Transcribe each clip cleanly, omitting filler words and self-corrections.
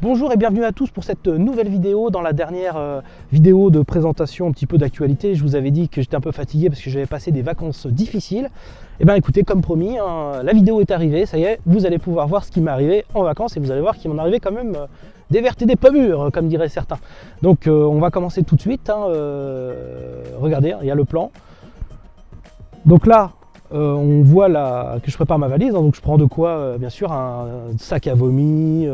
Bonjour et bienvenue à tous pour cette nouvelle vidéo. Dans la dernière vidéo de présentation un petit peu d'actualité, je vous avais dit que j'étais un peu fatigué parce que j'avais passé des vacances difficiles. Et bien écoutez, comme promis, la vidéo est arrivée, ça y est, vous allez pouvoir voir ce qui m'est arrivé en vacances et vous allez voir qu'il m'en arrivait quand même des vertes et des pas mûres, comme diraient certains. Donc on va commencer tout de suite. Regardez, il y a le plan. Donc là, on voit que je prépare ma valise, donc je prends de quoi, bien sûr, un sac à vomi,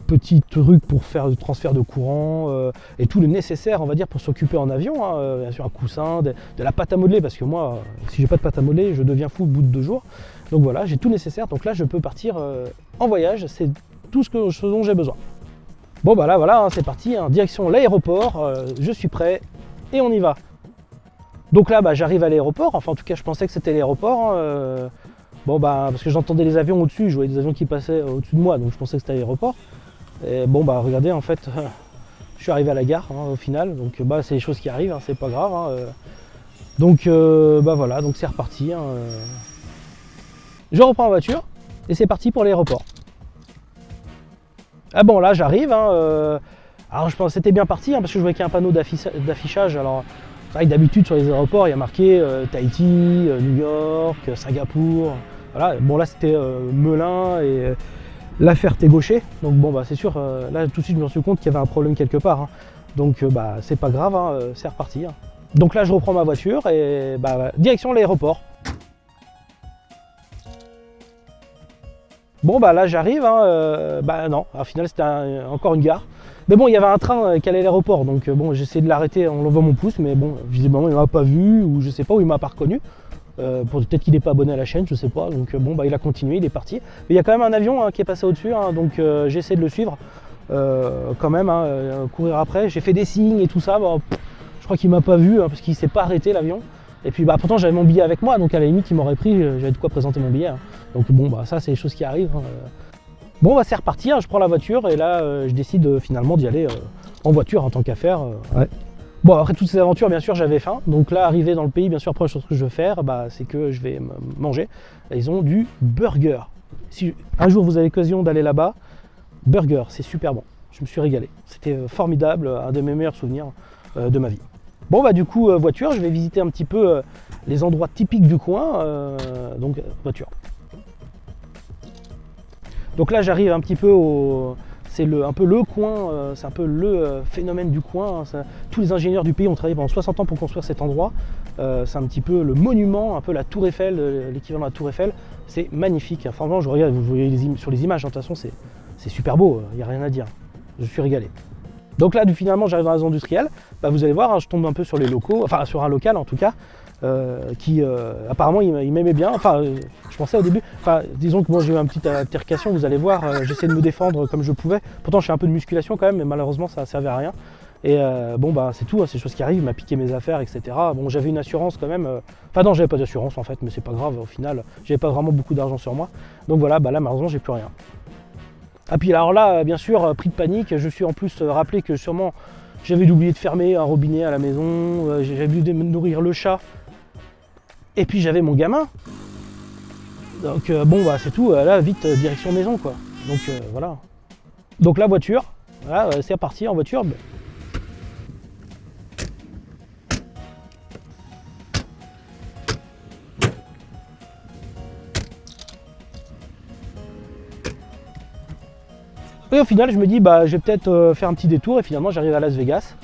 petit truc pour faire le transfert de courant et tout le nécessaire, on va dire, pour s'occuper en avion, bien sûr un coussin, de la pâte à modeler, parce que moi, si j'ai pas de pâte à modeler, je deviens fou au bout de 2 jours. Donc voilà, j'ai tout nécessaire, donc là je peux partir en voyage, c'est tout ce dont j'ai besoin. Bon bah là voilà, c'est parti, direction l'aéroport, je suis prêt et on y va. Donc là, j'arrive à l'aéroport, enfin en tout cas je pensais que c'était l'aéroport. Bon parce que j'entendais les avions au-dessus, je voyais des avions qui passaient au-dessus de moi, donc je pensais que c'était l'aéroport. Et bon regardez, en fait, je suis arrivé à la gare au final, donc c'est les choses qui arrivent, c'est pas grave. Donc voilà, donc c'est reparti. Je reprends la voiture et c'est parti pour l'aéroport. Ah bon, là j'arrive, alors je pense que c'était bien parti, parce que je voyais qu'il y a un panneau d'affichage. Alors c'est vrai que d'habitude sur les aéroports il y a marqué Tahiti, New York, Singapour. Voilà, bon là c'était Melun et La Ferté-Gaucher. Donc bon c'est sûr, là tout de suite je me suis rendu compte qu'il y avait un problème quelque part. Donc c'est pas grave, c'est reparti. Donc là je reprends ma voiture et direction l'aéroport. Bon là j'arrive, non, au final c'était encore une gare. Mais bon, il y avait un train qui allait à l'aéroport, donc bon, j'ai essayé de l'arrêter en levant mon pouce, mais bon, visiblement il m'a pas vu, ou je sais pas, ou il m'a pas reconnu. Peut-être qu'il n'est pas abonné à la chaîne, je sais pas, donc bon, il a continué, il est parti. Mais il y a quand même un avion qui est passé au-dessus, donc j'ai essayé de le suivre, quand même, courir après. J'ai fait des signes et tout ça, je crois qu'il m'a pas vu, parce qu'il s'est pas arrêté l'avion. Et puis pourtant j'avais mon billet avec moi, donc à la limite il m'aurait pris, j'avais de quoi présenter mon billet. Donc bon, ça c'est les choses qui arrivent. Bon c'est reparti, je prends la voiture et là je décide finalement d'y aller en voiture en tant qu'affaire. Ouais. Bon après toutes ces aventures bien sûr j'avais faim, donc là arrivé dans le pays bien sûr la première chose que je veux faire c'est que je vais manger. Ils ont du burger. Si un jour vous avez l'occasion d'aller là-bas, burger c'est super bon, je me suis régalé. C'était formidable, un de mes meilleurs souvenirs de ma vie. Bon du coup voiture, je vais visiter un petit peu les endroits typiques du coin, donc voiture. Donc là j'arrive un petit peu c'est un peu le coin, c'est un peu le phénomène du coin. Tous les ingénieurs du pays ont travaillé pendant 60 ans pour construire cet endroit. C'est un petit peu le monument, un peu la tour Eiffel, l'équivalent de la tour Eiffel. C'est magnifique. Franchement, je regarde, vous voyez sur les images, de toute façon c'est super beau, il n'y a rien à dire. Je suis régalé. Donc là finalement j'arrive dans la zone industrielle, vous allez voir, je tombe un peu sur les locaux, enfin sur un local en tout cas, qui apparemment il m'aimait bien, je pensais au début, disons que moi j'ai eu une petite altercation, vous allez voir, j'essaie de me défendre comme je pouvais, pourtant je fais un peu de musculation quand même, mais malheureusement ça ne servait à rien. Et c'est tout, c'est des choses qui arrivent, il m'a piqué mes affaires, etc. Bon j'avais une assurance quand même, non j'avais pas d'assurance en fait, mais c'est pas grave, au final j'avais pas vraiment beaucoup d'argent sur moi, donc voilà, là malheureusement j'ai plus rien. Ah puis alors là, bien sûr, pris de panique, je suis en plus rappelé que sûrement j'avais oublié de fermer un robinet à la maison, j'avais oublié de nourrir le chat, et puis j'avais mon gamin. Donc c'est tout, là vite direction maison quoi. Donc voilà. Donc la voiture, voilà, c'est reparti en voiture. Et au final je me dis je vais peut-être faire un petit détour et finalement j'arrive à Las Vegas.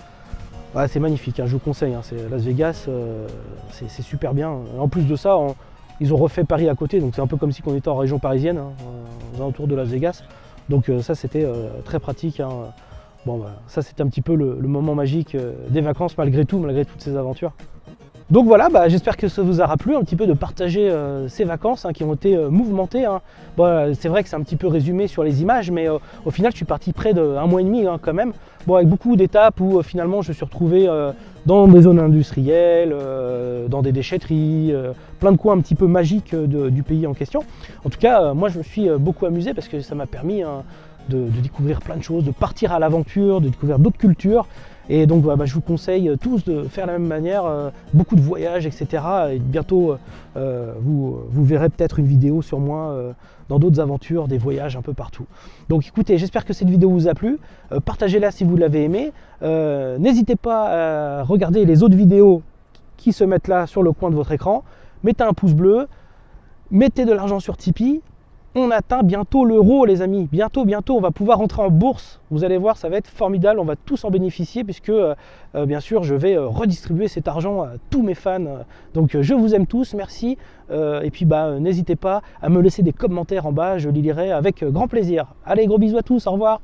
Ouais, c'est magnifique, je vous conseille, Las Vegas c'est super bien. En plus de ça, ils ont refait Paris à côté, donc c'est un peu comme si on était en région parisienne, aux alentours de Las Vegas. Donc ça c'était très pratique. Ça c'était un petit peu le moment magique des vacances malgré tout, malgré toutes ces aventures. Donc voilà, j'espère que ça vous aura plu un petit peu de partager ces vacances qui ont été mouvementées. C'est vrai que c'est un petit peu résumé sur les images, mais au final je suis parti près d'1 mois et demi quand même. Avec beaucoup d'étapes où finalement je me suis retrouvé dans des zones industrielles, dans des déchetteries, plein de coins un petit peu magiques du pays en question. En tout cas, moi je me suis beaucoup amusé parce que ça m'a permis de découvrir plein de choses, de partir à l'aventure, de découvrir d'autres cultures. Et donc je vous conseille tous de faire la même manière, beaucoup de voyages, etc. Et bientôt, vous verrez peut-être une vidéo sur moi dans d'autres aventures, des voyages un peu partout. Donc écoutez, j'espère que cette vidéo vous a plu. Partagez-la si vous l'avez aimée. N'hésitez pas à regarder les autres vidéos qui se mettent là sur le coin de votre écran. Mettez un pouce bleu, mettez de l'argent sur Tipeee. On atteint bientôt l'euro, les amis. Bientôt, on va pouvoir rentrer en bourse. Vous allez voir, ça va être formidable. On va tous en bénéficier puisque, bien sûr, je vais redistribuer cet argent à tous mes fans. Donc, je vous aime tous. Merci. Et puis, n'hésitez pas à me laisser des commentaires en bas. Je les lirai avec grand plaisir. Allez, gros bisous à tous. Au revoir.